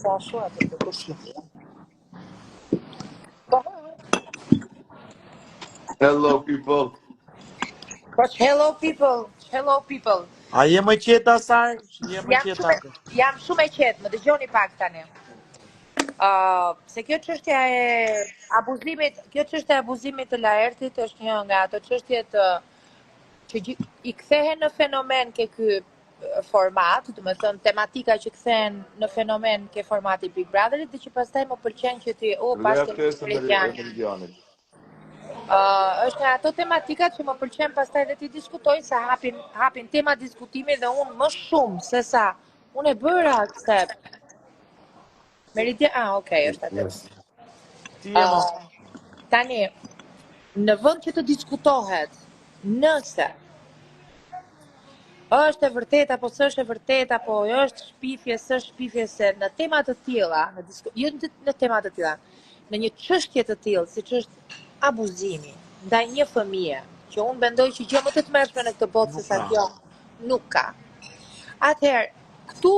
Sa shua të kush. Hello people. Hello people. Hello people. A je më qeta Sar? Je më qeta. Jam shumë e qetë, më dëgjoni pak tani. Se kjo çështja e abuzimit të Laertit është një nga ato çështjet që i kthehen në fenomen ke ky format, do të thënë tematika që kthehen në fenomen ke formati Big Brotherit dhe që pastaj më pëlqen që ti Meridianit. Është nga ato tematikat që më pëlqen pastaj dhe ti diskutoj sa hapin tema diskutimi dhe unë më shumë se sa unë e bëra se Meridian, okay, është atë. Ti e më. Tani, në vend që të diskutohet nëse është e vërtet apo s'është e vërtet apo është shpifje, s'është shpifje, se në tema të tilla, jo në tema të tilla, në një çështje të tillë, siç është abuzimi ndaj një fëmie, që unë mendoj që gjë më të tmerrshme në këtë botë se sa kjo nuk ka. Atëherë, këtu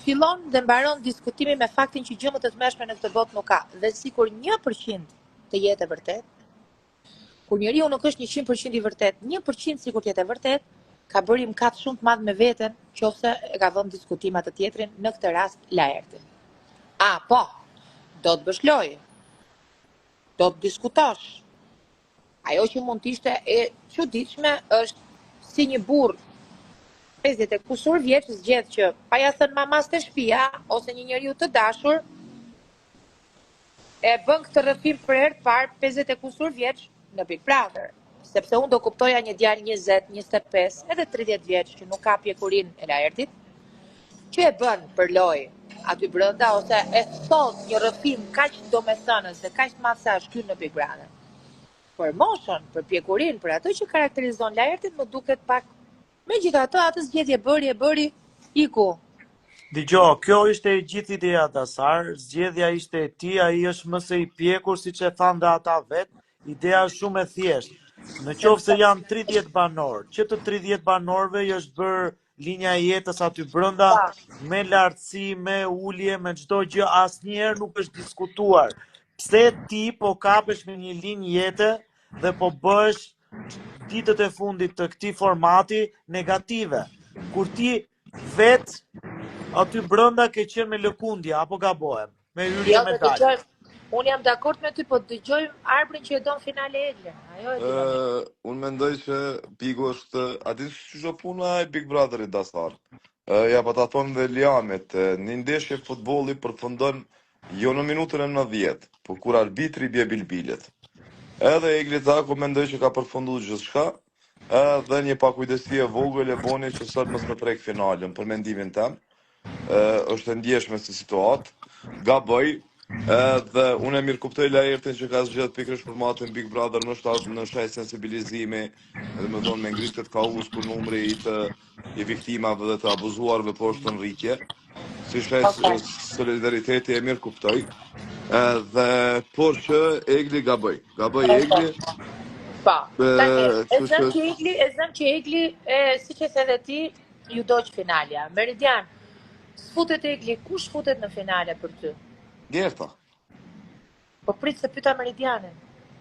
fillon dhe mbaron diskutimi me faktin që gjë më të tmerrshme në këtë botë nuk ka. Dhe sikur 1% të jetë e vërtet, kur njeriu nuk është 100% i vërtet, 1% sikur të jetë e vërtet, ka bërë mëkat shumë të madh me veten, qofse e ka vënë diskutimat të tjetrin, në këtë rast Laertin. Po, do të bësh lojë. Do të diskutosh. Ajo që mund të ishte e çuditshme është si një burr 50 e kusur vjeç zgjedh që pa ja thënë mamas të shtëpia ose një njeriu të dashur e bën këtë rrëfim për herë të parë 50 e kusur vjeç në Big Brother. Sepse unë do kuptoja një djalë 20, 25, edhe 30 vjeç që nuk ka pjekurin e Laertit, që e bën për lojë aty brenda ose e thot një rrëfim kaq domethënës dhe kaq të madh sa është ky në Big Brother. Për moshën, për pjekurin, për ato që karakterizon Laertin, më duket pak. Megjithatë, atë zgjedhje bëri, iku. Dgjoj, kjo ishte e gjithë ideja të Sar, zgjedhja ishte e tij, ai është më së i pjekur siç e thanë dhe ata vet. Ideja është shumë e thjeshtë. Në qoftë se janë 30 banorë, që të 30 banorëve i është bërë linja e jetës aty brenda, me lartësi, me ulje, me çdo gjë, asnjëherë nuk është diskutuar. Pse ti po kapesh me një linjë jete dhe po bësh ditët e fundit të këtij formati negative, kur ti vet aty brenda ke qenë me lëkundje apo gabohem, me hyrje medalje. Unë jam dakord me ty, po dëgjoj arbrin që e don finale Egle. Unë mendoj që Bigo është aty çdo puna e Big Brotherit dasar. Ja pa ta thonë dhe Liamit, një ndeshje futbolli përfundon jo në minutën e 90, por kur arbitri bie bilbilet. Edhe Egli Zaku mendoj që ka përfunduar gjithçka, edhe një pakujdesi e vogël e boni që sot mos më prek finalen, për mendimin tim. Është e ndjeshme si situatë, gaboj, dhe unë e mirë kuptoj Laertin që ka zgjedhur pikërisht formatin Big Brother në shaj sensibilizimi, edhe më thonë me ngrit këtë kaos kur numri i viktimave dhe të abuzuarve po është në rritje. Si shaj solidariteti e mirë kuptoj. Dhe por që Egli gaboj Egli. Po, e zëm që Egli, siç e the edhe ti, ju doq finalja. Meridian, s'futet Egli, kush futet në finale për ty? Gerta. Po prit se pyeta Meridianin.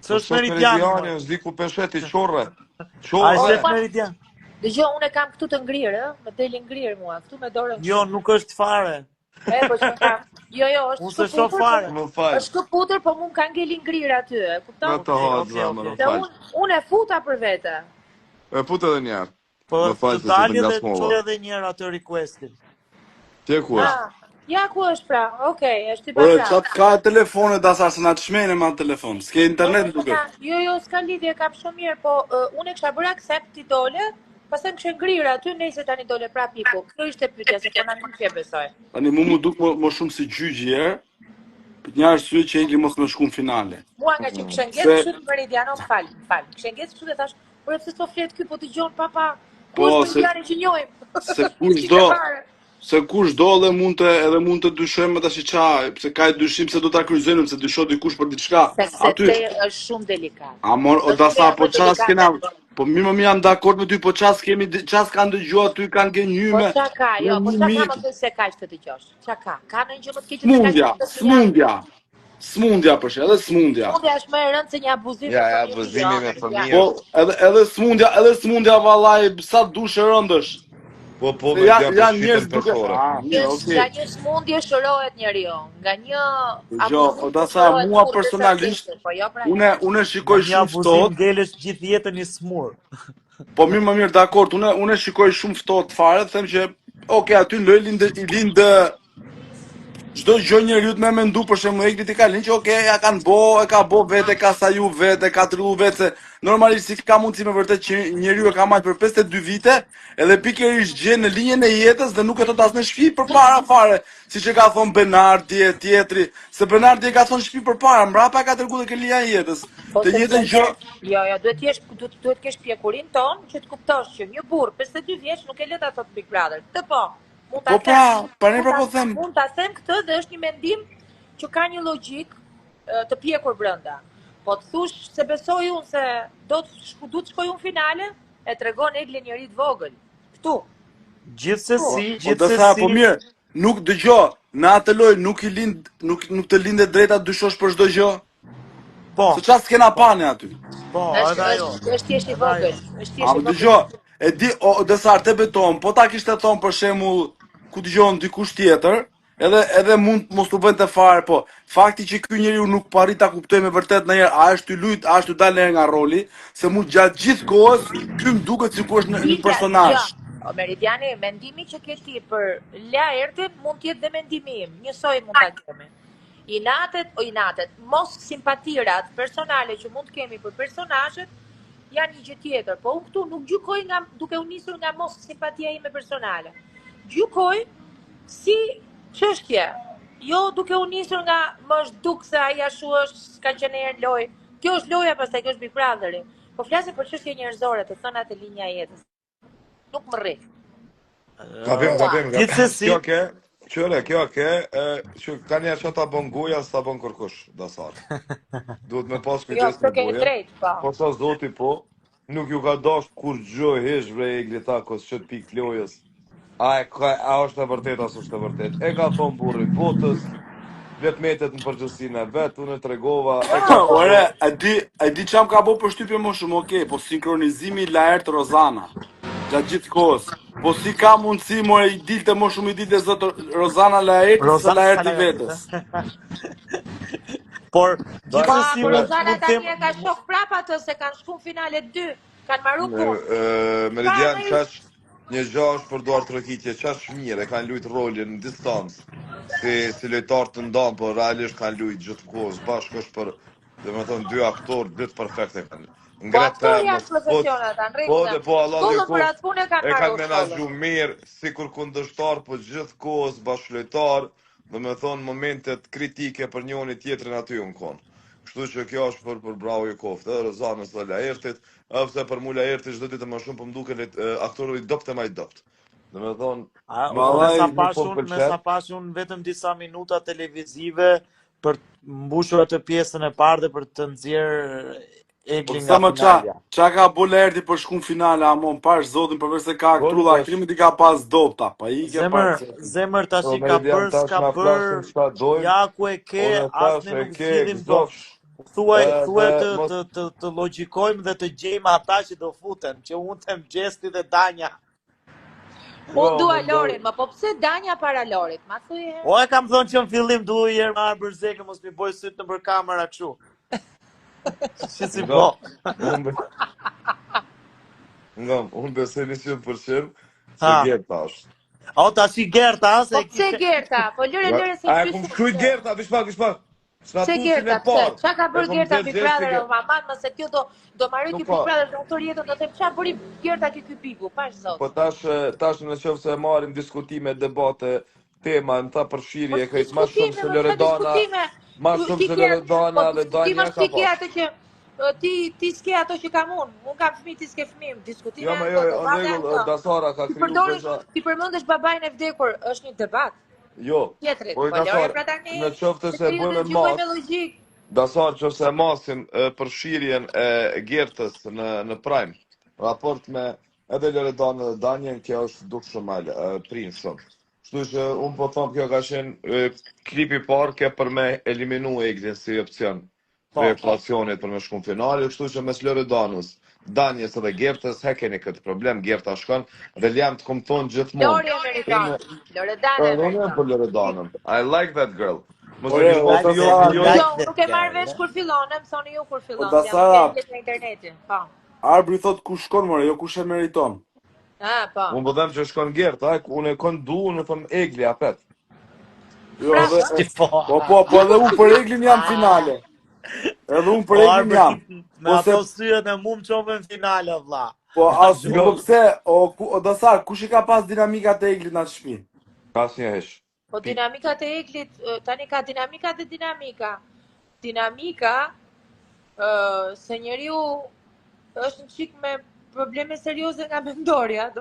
S'është Meridiani, s'di ku pesheti çorre. Ai është Meridian. Dëgjoj, unë e kam këtu të ngrirë, më deli ngrirë mua, këtu me dorën. Jo, nuk është fare. Po që kam. Jo, është fare. Është këputur, po mu më ka ngeli ngrirë aty, e kupton? Me të hadë, zamër, më falë. Unë e futa për vete. E futa edhe njerë. Po, të dalje dhe të qërë edhe njerë atë requestin. Tje ku është? Ja, ku është pra? Okej, është i pasha. Qatë ka telefonet dasar, se na të shmene ma telefon. S'ke internet duke. Jo, s'ka lidhje, kam shumë mirë, po unë e kësha bërë accept t'i dole, pastaj më kështë ngrirë aty, nejse tani dole pra piku. Kjo ishte pyetja, se po na nuk e besoj. Tani mu duk më shumë si gjyqje, për një arsye që Egli mos më shku në finale. Mua nga që kështë ngjetë kështu të Meridiano, më falë. Kështë ngjetë kështu dhe thash, por e pëse s'po flet ky, po t'i gjonë papa, ku është Meridiani që njojmë? Se kush do edhe mund të dyshojmë tash qa, pse ka dyshim se do ta kryzojmë, se dyshon dikush për diçka. Aty është shumë delikat. O dasa po çfarë Po mi më jam dakord me ty, po ças kanë dëgjuar ty, kanë Po gënjyme. qa ka, jo, po qa ka më thënë se ka që të dëgjosh? Qa ka? Ka në një gjë më të keqe se ka që të fjalë? Smundja për shkak, edhe smundja. Smundja është më e rëndë se një abuzim Ja, me fëmijë. abuzimi me fëmijë Po, është. edhe smundja vallai, sa dush e rëndësh. Po, Se me t'ja janë njerëz përshqiten duke. peshore. Mirë, Nga okay. një smundje shërohet njeriu, nga një Jo, o abuzim da sa shërohet mua kurrë sa personalisht, vdekje, po jo pra. unë Nga shikoj një shumë abuzim ftohtë. ngelesh gjithë jetën i smur. Po mirë më mirë, dakord, unë shikoj shumë ftohtë fare, them që okay, aty i lindë çdo gjë njeriu të më mendu për shembull eklit i kalin që okay, e ka bo vetë, ka saju vetë, ka trillu vetë, se normalisht si ka mundësi me vërtet që njeriu e ka marrë për 52 vite, edhe pikërisht gjen në linjën e jetës dhe nuk e thot asnjë shtëpi përpara fare, siç e ka thon Benardi e tjetri, se Benardi e ka thon shtëpi përpara, mbrapa ka treguar ke linja e jetës. Po Të njëjtën gjë. jo, duhet të kesh pjekurin ton që të kuptosh që një burr 52 vjeç nuk e lë ta thot Big Brother. Këtë po. Mund ta Po pra, po them. Mund ta them këtë dhe është një mendim që ka një logjik të pjekur brenda. Po të thush se besoj unë se do të shkoj unë finale, e tregon Eglin njëri të vogël. Këtu. Gjithsesi, Po sa po mirë, nuk dëgjoj, në atë lojë nuk të lindet drejta dyshosh për çdo gjë. Po. Se çfarë s'kena pane aty. Po, edhe ajo. Është thjesht i vogël, është thjesht i vogël. Dëgjoj, e di Desar te beton, po ta kishte thon për shembull ku dëgjon dikush tjetër, edhe mund mos u vënte fare, po fakti që ky njeriu nuk po arrit ta kuptoj me vërtet ndonjëherë a është i lut, a është i dalë nga roli, se mund gjatë gjithë kohës ky më duket sikur është në personazh. O Meridiani, mendimi që ke ti për Laertin mund të jetë dhe mendimi im, njësoj mund ta kemi. Inatet, mos simpatirat personale që mund të kemi për personazhet janë një gjë tjetër, po unë këtu nuk gjykoj duke u nisur nga mos simpatia ime personale. Gjykoj si çështje, jo duke u nisur nga më është duk se ai ashtu është, ka qenë herë lojë. Kjo është loja, pastaj kjo është Big Brotheri. Po flasim për çështje njerëzore, të thënat e linja e jetës. Nuk më rri. Gabim. Gjithsesi, Kjo që ka njerë që ta bon goja, s'ta bon kërkush, Dasar. Duhet me pas kujdes me goja. Po sa zoti po, nuk ju ka dash kur gjë hesh vre e glitakos që të pik lojës. A është e vërtet, as është e vërtet. E ka thonë burri botës, vetë metet në përgjësinë e vetë, unë e tregova... Ore, e di çam ka bo përshtypje më shumë, okay, po sinkronizimi Laert Rozana, gjatë gjithë kohës. Po si ka mundësi more i dilte më shumë i dilte zotë Rozana Laerti se Laerti vetës. Por gjithsesi Rozana tani e ka shok prap atë se kanë shku në finale 2, kanë marrë punë. Meridian qash një gjë është për duar trokitje, qash mirë e kanë lujt rolin në distancë. Si lojtar të ndan, po realisht kanë lujt gjithë kohës bashkë është për, dhe me thonë, dy aktorë gjithë perfekte kanë. Po aktorë janë profesionat, anë rregull. Po Allah Shkollën për atë punë e kanë menaxhu mirë, sikur kundërshtar, po gjithë kohës bashkëlojtar, dhe me thonë momentet kritike për njëri tjetrin aty unë konë. Kështu që kjo është për bravo i koftë, edhe Rozanës dhe Laertit, ëpse për mu Laertit çdo ditë më shumë po më duket aktorëve i dopt e më i dopt. Do të thonë, me sa pasun vetëm disa minuta televizive për të mbushur atë pjesën e parë dhe për të nxjerrë Eglin nga finalja. Qa ka bo Laerti për shku në finale, amon, pash zotin përveç se ka aktrulla, akrimit i ka pas dopta, pa i ke pas... Zemër tash i ka bërë, s'ka bërë, ja ku e ke, as ne nuk zgjidhim dot. Thuaj të logjikojmë dhe të gjejmë ata që do futen, që unë them Gjesti dhe Danja. Unë dua Lorin, po pse Danja para Lorit? Ma thuaj herë. O e kam thënë që në fillim duaj herë me arbër zekë, mos mi boj sytë nëpër kamera kështu. Si si po. Unë besoj 100% se Gerta është. O tash i Gerta, se po pse Gerta? Po lëre se a kum shkruaj Gerta, bishpak. Se Gerta, çka ka bërë Gerta Big Brother o maman, mëse kjo do marrë ky Big Brother në këtë jetën, do të them çfarë bëri Gerta ky piku, pash zot. Po tash në qoftë se marrim diskutime, debate, tema, në ta përfshirje krejt më shumë se Loredana. Ma shumë se Loredana dhe Danja ka pas. Ti s'ke ato që kam unë kam fëmijë, ti s'ke fëmijë, diskutime. Jo, në rregull, Dasara ka kriju. Ti përmendesh babain e vdekur, është një debat. Jo. Po Dasar, në qoftë se bëjmë mas. Dasar, qoftë se masim përfshirjen e Gertës në Prime. raport me edhe Loredana dhe Danjen, kjo është duk shumë prinë shumë. Kështu që unë po them kjo ka qenë klipi i parë ke për me eliminu Eglin si opcion Po. për eklacionit për me shku në finale, kështu që mes Loredanës, Danjes edhe Gertës, keni këtë problem, Gerta shkon dhe jam të kom thonë gjithmonë. Lori Amerikan. Loredana Unë për Amerikan. Loredanën. I like that girl. Mos Ore, e kishë o, pas ta jo, sa- jo, like Jo, that nuk e marrë guy, vesh kur fillon, më thoni ju kur fillon. da Jam sa- në interneti. Po. Arbri thot ku shkon more, jo kush e meriton. Po. unë po them që shkon Gerta, unë e kon du, unë them Egli apet. Jo, Pra, edhe Po. po edhe unë për Eglin jam finale. Edhe unë për Po Eglin Arbër jam. me Po se ato syet e mu më qove në finale, vlla. po as Jo. po pse o Dasar, kush i ka pas dinamikat e Eglit në atë shtëpi? Kas një hesh. po dinamikat e Eglit, tani ka dinamika dhe dinamika. Dinamika, se njeriu është në qik me probleme serioze nga mendorja.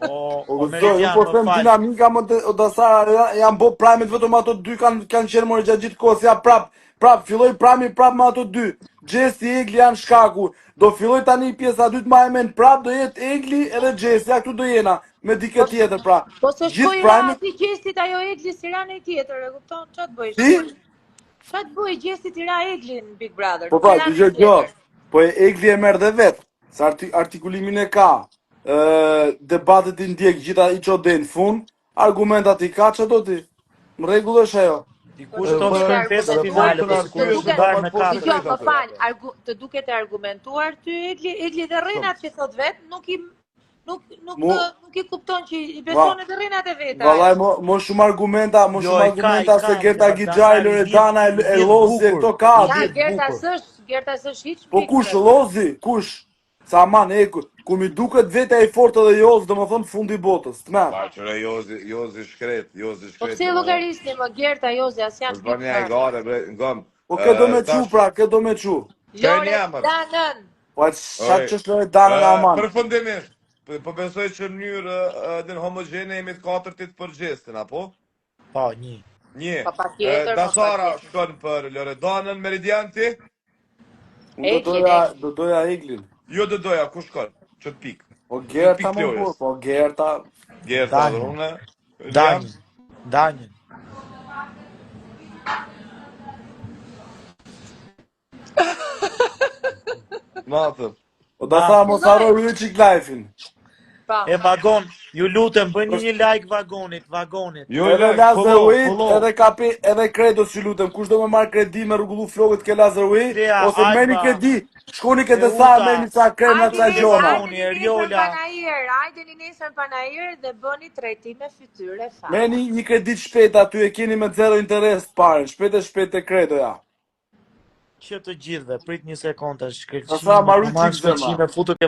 O Po Meridian, po më them fal. dinamika o Dasar janë bo primit vetëm ato dy kanë qenë more gjatë gjithë kohës, ja prap filloi prami prap me ato dy. Gjesti Egli janë shkaku. Do filloj tani pjesa e dytë ma e men prap do jetë Egli edhe Gjesti, ja këtu do jena me dikë tjetër pra. Po se Gjithë shkoj primit rasti Gjestit ajo Egli si ra në tjetër, e kupton? Qa të bëj? Si? Qa të bëj Gjestit i ra Egli në Big Brother? Po Nuk pra, e ra në dëgjoj tjetër. kjo. Po e Egli e merr dhe vet. Sa artikulimin e ka. Debatet i ndjek gjitha i çoden fund, argumentat i ka çdo ti. Në rregull është ajo. Dikush thon shkojnë pesë në finale, po sikur të ndarë në katër. Dgjoj, më fal, të duket e argumentuar ty Egli dhe rrenat që thot vet, nuk i kupton që i beson edhe rrenat e veta. Vallai mo shumë argumenta, Jo, e ka, se e Gerta ka, Gixhaj, Loredana, e Lozi, e këto ka. Ja, bukur. Gerta s'është hiç Po kush Lozi? Kush? Sa man ku mi duket veta e fortë dhe Joz, domethën fundi i botës. T'merr. Pa qëre Jozi shkret. Po pse llogarisni më Gerta Jozi as janë është bërë një e gare, bre, ngëm. Po kë do me çu pra, kë do me çu. Loredanën. Po sa ç'është Loredana aman. Përfundimisht, po besoj që në mënyrë në homogjene jemi të katërtit për Gjestin, apo? Po, një. Një. Pa patjetër, Dasara shkon për Loredanën, Meridian ti? Unë do doja Eglin. Jo do doja, ku shkon? Që të pik. Po Gerta më burr, po Gerta. Gerta dhe unë. Danjën. Natëm. O da tha mos harroj ju çik live-in. E vagon, ju lutem bëni një like vagonit. Jo, Edhe Lazaruit, edhe kapi, edhe kredos ju lutem. Kush do më marr kredi me rrugullu flokët ke Lazaruit, ose merrni kredi, shkoni ke të sa merrni sa krema sa gjona. Hajdeni nesër panajër dhe bëni trajtim me fytyrë fare. Merrni një kredi shpejt aty e keni me zero interes parën, shpejt e kredoja. Që të gjithëve, prit një sekondë, Sa marrë çik zemra. futu ke